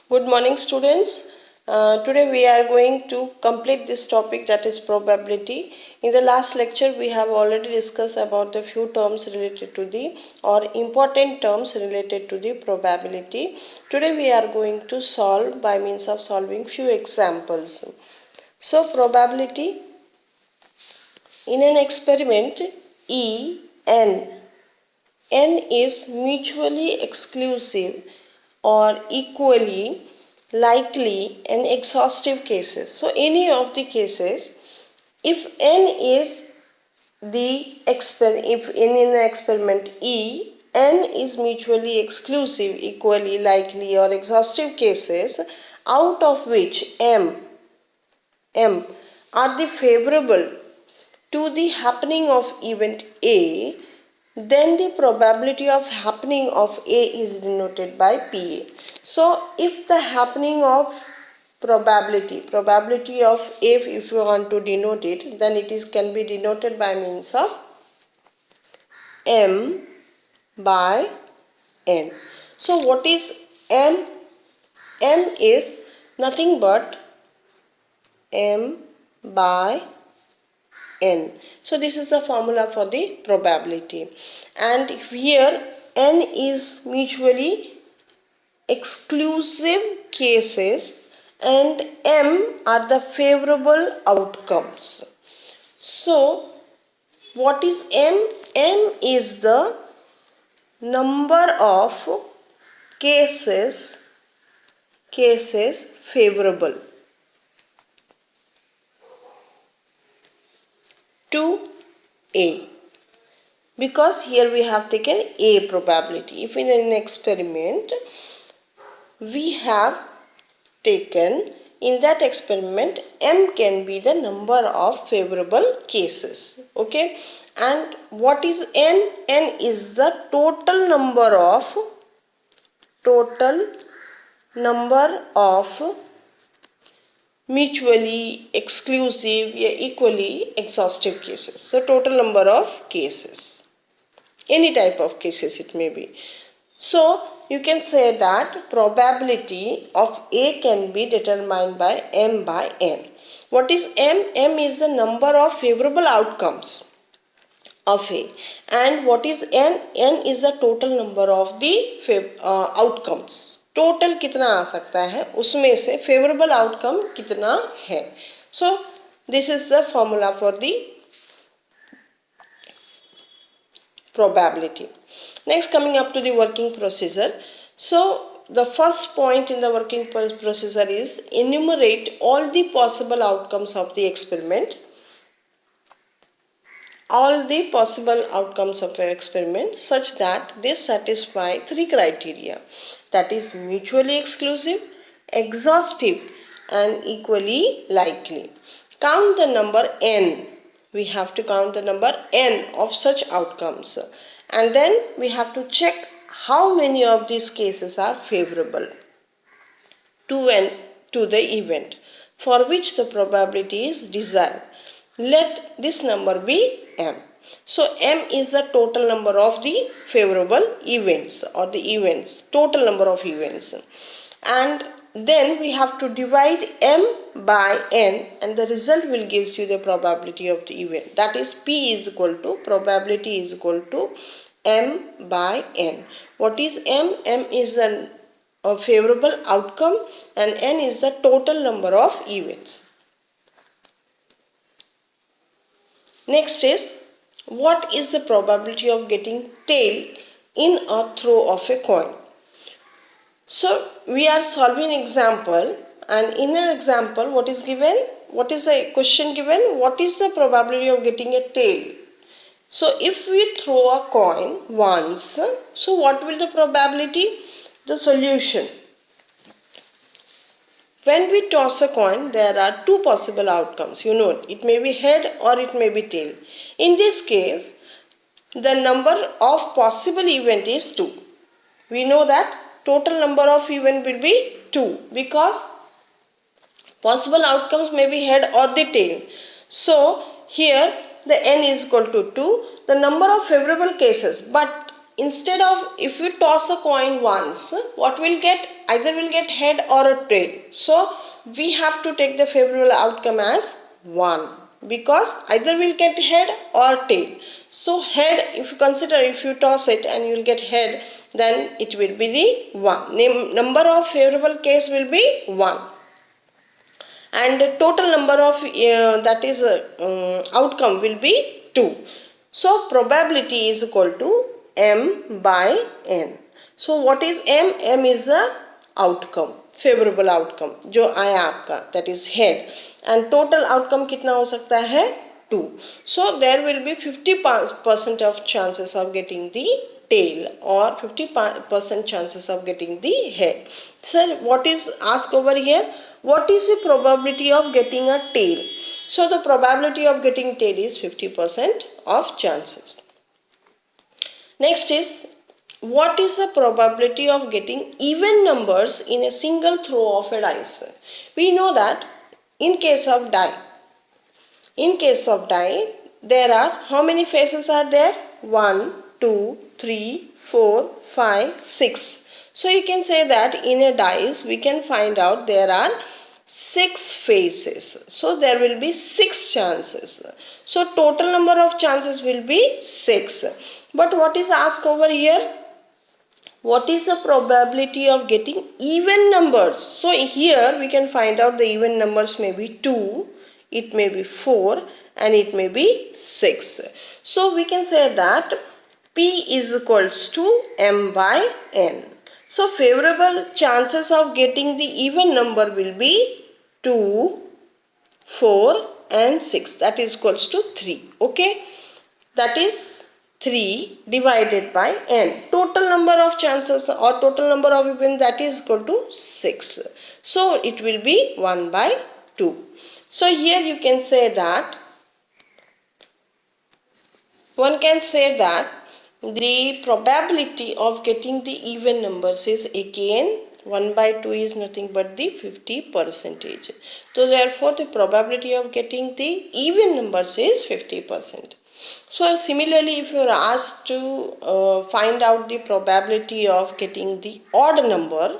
Good morning, students. Today we are going to complete this topic, that is probability. In the last lecture we have already discussed about the few terms related to the or important terms related to the probability. Today we are going to solve by means of solving few examples. So probability in an experiment N is mutually exclusive or equally likely and exhaustive cases. So any of the cases, if N is if in an experiment N is mutually exclusive, equally likely or exhaustive cases, out of which M are the favorable to the happening of event A, then the probability of happening of A is denoted by PA. So if the happening of probability of A, if you want to denote it, then it is can be denoted by means of M by N. So what is M? M is nothing but M by N. So this is the formula for the probability, and here N is mutually exclusive cases and M are the favorable outcomes. So what is M? M is the number of cases favorable to A, because here we have taken A probability. If in an experiment we have taken, in that experiment M can be the number of favorable cases, okay. And what is N? N is the total number of mutually exclusive, equally exhaustive cases. So total number of cases, any type of cases it may be. So you can say that probability of A can be determined by M by N. What is M? M is the number of favorable outcomes of A. And what is N? N is the total number of the outcomes. Total कितना आ सकता है, उसमें से favourable outcome कितना है. So this is the formula for the probability. Next, coming up to the working procedure. So the first point in the working procedure is enumerate all the possible outcomes of the experiment. All the possible outcomes of an experiment such that they satisfy three criteria, that is mutually exclusive, exhaustive and equally likely. Count the number N. We have to count the number N of such outcomes, and then we have to check how many of these cases are favorable to the event for which the probability is desired. Let this number be M. So M is the total number of the favorable events, or the events, total number of events. And then we have to divide M by N, and the result will gives you the probability of the event. That is P is equal to, probability is equal to M by N. What is M? M is the favorable outcome and N is the total number of events. Next is, what is the probability of getting tail in a throw of a coin? So we are solving an example, and in an example what is given? What is the question given? What is the probability of getting a tail? So if we throw a coin once, so what will the probability? The solution. When we toss a coin, there are two possible outcomes. You know, it may be head or it may be tail. In this case, the number of possible event is 2. We know that total number of event will be 2 because possible outcomes may be head or the tail. So here the N is equal to 2, the number of favorable cases. But instead of, if you toss a coin once, what will get? either will get head or a tail. So we have to take the favorable outcome as 1 because either will get head or tail. So head, if you consider, if you toss it and you will get head, then it will be the 1. Number of favorable case will be 1. And the total number of that is outcome will be 2. So probability is equal to m by n. So what is m? M is the outcome, favorable outcome जो आया आपका, that is head, and total outcome कितना हो सकता है 2. So there will be 50% of chances of getting the tail or 50% chances of getting the head. So what is asked over here? What is the probability of getting a tail? So the probability of getting tail is 50% of chances. Next is, what is the probability of getting even numbers in a single throw of a dice? We know that in case of die, there are how many faces are there? 1, 2, 3, 4, 5, 6. So you can say that in a dice we can find out there are 6 faces. So there will be 6 chances. So total number of chances will be 6. But what is asked over here? What is the probability of getting even numbers? So here we can find out the even numbers may be 2, it may be 4 and it may be 6. So we can say that P is equals to m by n. So favorable chances of getting the even number will be 2, 4 and 6, that is equals to 3. Okay, that is 3 divided by n. Total number of chances or total number of events, that is equal to 6. So it will be 1 by 2. So here you can say that, one can say that the probability of getting the even numbers is again 1 by 2 is nothing but the 50%. So therefore the probability of getting the even numbers is 50%. So similarly, if you are asked to find out the probability of getting the odd number,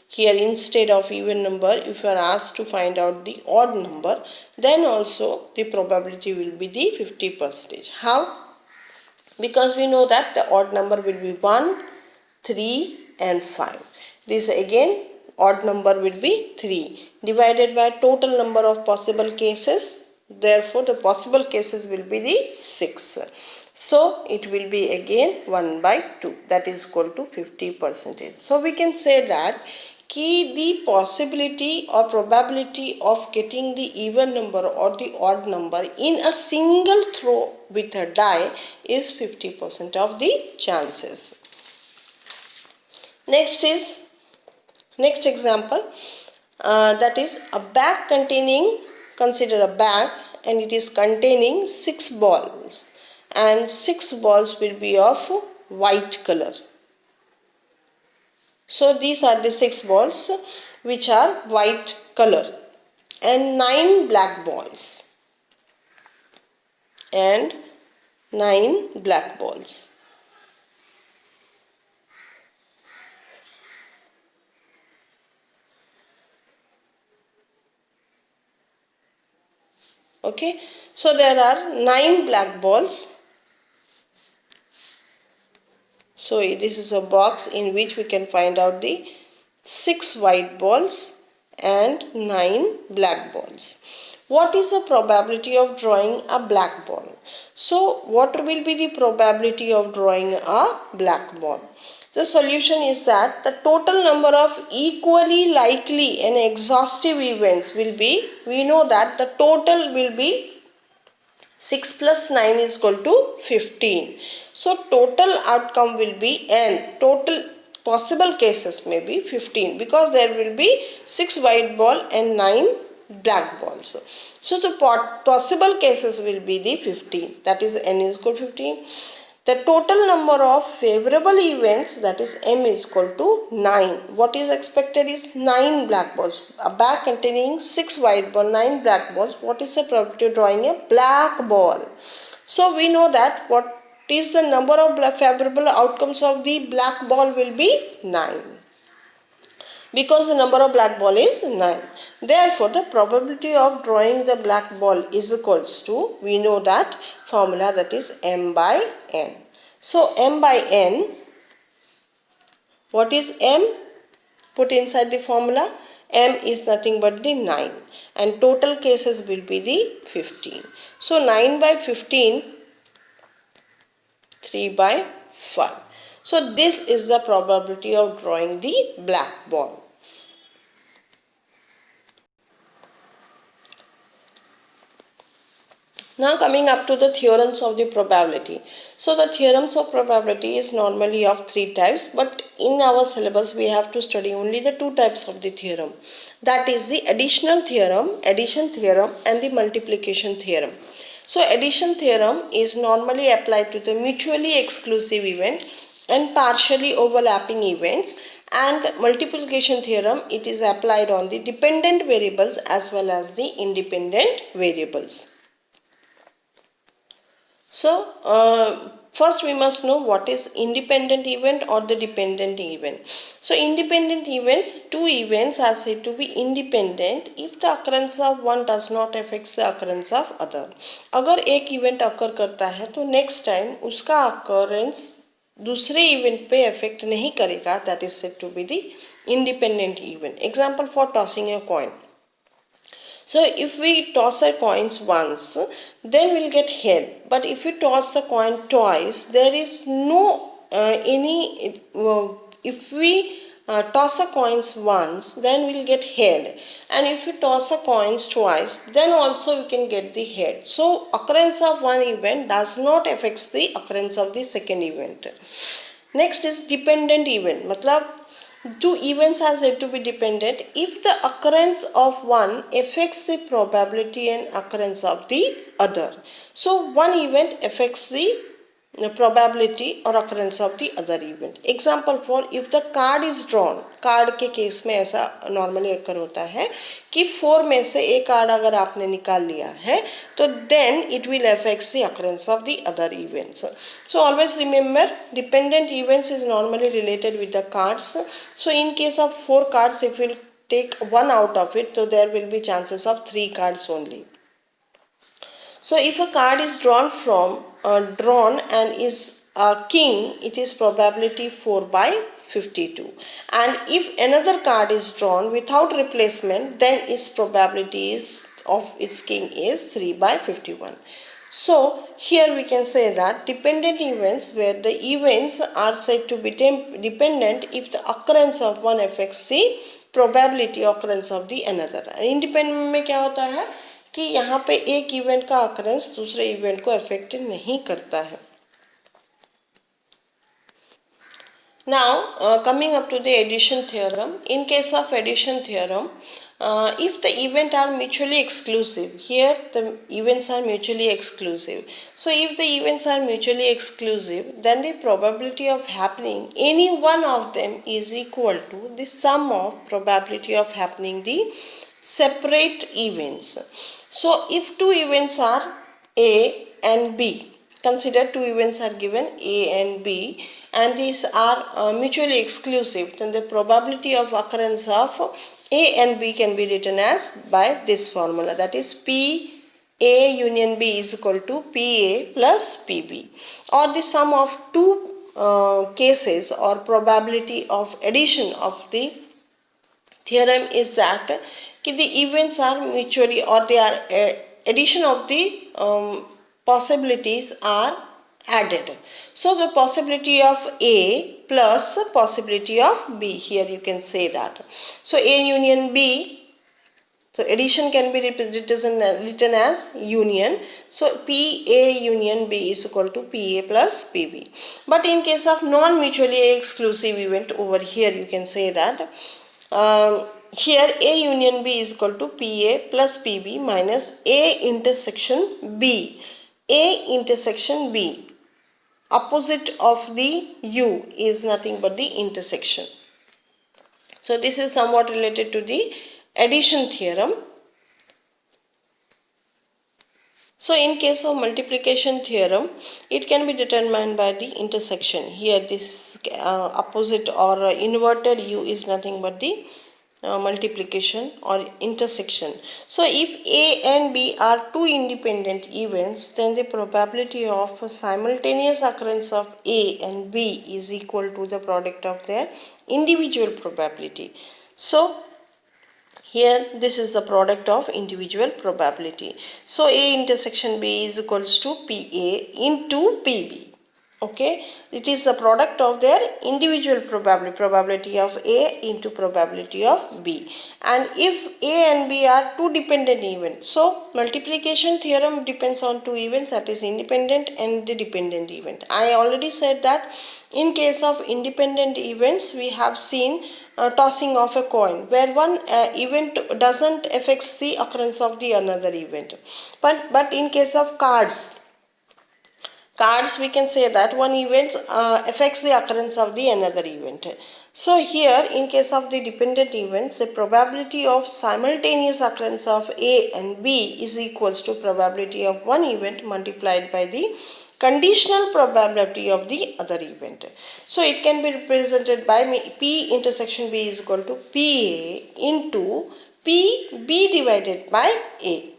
here instead of even number, if you are asked to find out the odd number, then also the probability will be the 50%. How? Because we know that the odd number will be 1, 3 and 5. This again odd number will be 3 divided by total number of possible cases. Therefore the possible cases will be the 6. So it will be again 1 by 2, that is equal to 50%. So we can say that the possibility or probability of getting the even number or the odd number in a single throw with a die is 50% of the chances. Next example, that is a bag containing, consider a bag and it is containing 6 balls and 6 balls will be of white color. So these are the 6 balls which are white color and 9 black balls and 9 black balls. Okay, so there are 9 black balls. So this is a box in which we can find out the 6 white balls and 9 black balls. What is the probability of drawing a black ball? So what will be the probability of drawing a black ball? The solution is that the total number of equally likely and exhaustive events will be, we know that the total will be 6 plus 9 is equal to 15. So total outcome will be n. Total possible cases may be 15 because there will be 6 white ball and 9 black balls. So the possible cases will be the 15, that is n is equal to 15. The total number of favorable events, that is m is equal to 9. What is expected is 9 black balls. A bag containing 6 white balls, 9 black balls. What is the probability of drawing a black ball? So we know that what is the number of favorable outcomes of the black ball will be 9. because the number of black ball is 9. Therefore, the probability of drawing the black ball is equals to, we know that formula, that is m by n. So, m by n, what is m? Put inside the formula. M is nothing but the 9 and total cases will be the 15. So, 9 by 15, 3 by 5. So, this is the probability of drawing the black ball. Now coming up to the theorems of the probability. So the theorems of probability is normally of 3 types, but in our syllabus we have to study only the 2 types of the theorem. That is the addition theorem and the multiplication theorem. So addition theorem is normally applied to the mutually exclusive event and partially overlapping events, and multiplication theorem, it is applied on the dependent variables as well as the independent variables. So, first we must know what is independent event or the dependent event. So, independent events, 2 events are said to be independent if the occurrence of one does not affect the occurrence of other. अगर एक event occur करता है तो next time उसका occurrence दूसरे event पे affect नहीं करेगा, that is said to be the independent event. Example for tossing a coin. So if we toss our coins once, then we'll get head. But if we toss the coin twice, there is no if we toss a coins once, then we'll get head. And if we toss a coins twice, then also we can get the head. So occurrence of one event does not affect the occurrence of the second event. Next is dependent event. मतलब 2 events are said to be dependent if the occurrence of one affects the probability and occurrence of the other. So one event affects the probability or occurrence of the other event. Example for, if the card is drawn, card के case में ऐसा normally occur होता है कि 4 में से एक card अगर आपने निकाल लिया है तो then it will affect the occurrence of the other events. So always remember, dependent events is normally related with the cards. So in case of 4 cards, if we take one out of it, so there will be chances of 3 cards only. So if a card is drawn and is a king, it is probability 4 by 52. And if another card is drawn without replacement, then its probability of its king is 3 by 51. So here we can say that dependent events, where the events are said to be dependent if the occurrence of one affects the probability occurrence of the another. Independent में क्या होता है कि यहाँ पे एक event का occurrence दूसरे इवेंट को अफेक्ट नहीं करता है. Now coming up to the addition theorem. In case of addition theorem, if the events are mutually exclusive, here the events are mutually exclusive. So if the events are mutually exclusive, then the probability of happening any one of them is equal to the sum of probability of happening the separate events. So if 2 events are A and B, consider 2 events are given A and B, and these are mutually exclusive, then the probability of occurrence of A and B can be written as by this formula, that is P A union B is equal to PA plus PB, or the sum of 2 cases or probability of addition of the theorem is that the events are mutually, or they are addition of the possibilities are added. So the possibility of A plus possibility of B, here you can say that. So A union B, so addition can be written as union. So PA union B is equal to PA plus PB. But in case of non-mutually exclusive event, over here you can say that here A union B is equal to PA plus PB minus A intersection B. A intersection B. Opposite of the U is nothing but the intersection. So this is somewhat related to the addition theorem. So in case of multiplication theorem, it can be determined by the intersection. Here this opposite or inverted u is nothing but the multiplication or intersection. So if A and B are two independent events, then the probability of a simultaneous occurrence of A and B is equal to the product of their individual probability. So here this is the product of individual probability. So A intersection B is equals to PA into PB. Okay, it is the product of their individual probability of A into probability of B. And if A and B are two dependent events, so multiplication theorem depends on two events, that is independent and the dependent event. I already said that in case of independent events we have seen tossing of a coin where one event doesn't affect the occurrence of the another event, but in case of cards we can say that one event affects the occurrence of the another event. So here in case of the dependent events, the probability of simultaneous occurrence of A and B is equals to probability of one event multiplied by the conditional probability of the other event. So it can be represented by P intersection B is equal to PA into PB divided by A.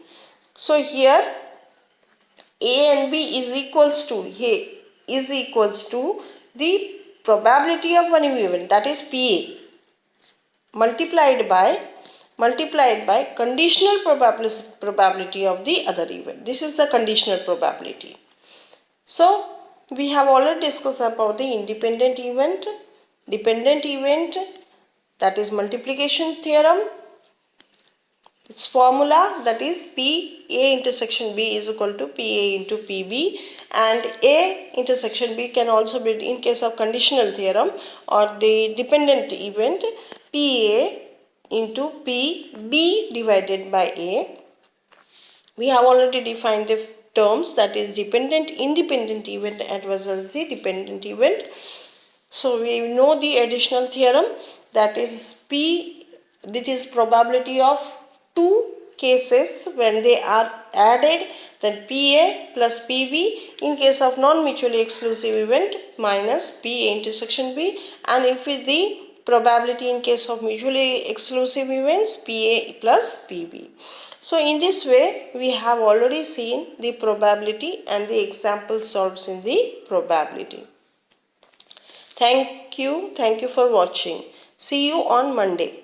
So here A and B is equals to the probability of one event, that is PA, multiplied by conditional probability of the other event. This is the conditional probability. So we have already discussed about the independent event, dependent event, that is multiplication theorem. Its formula, that is P A intersection B is equal to PA into PB, and A intersection B can also be, in case of conditional theorem or the dependent event, PA into PB divided by A. We have already defined the terms, that is dependent, independent event as well as the dependent event. So we know the additional theorem, that is this is probability of two cases when they are added, then PA plus PB in case of non-mutually exclusive event minus PA intersection B, and if with the probability in case of mutually exclusive events, PA plus PB. So in this way we have already seen the probability and the example solves in the probability. Thank you for watching. See you on Monday.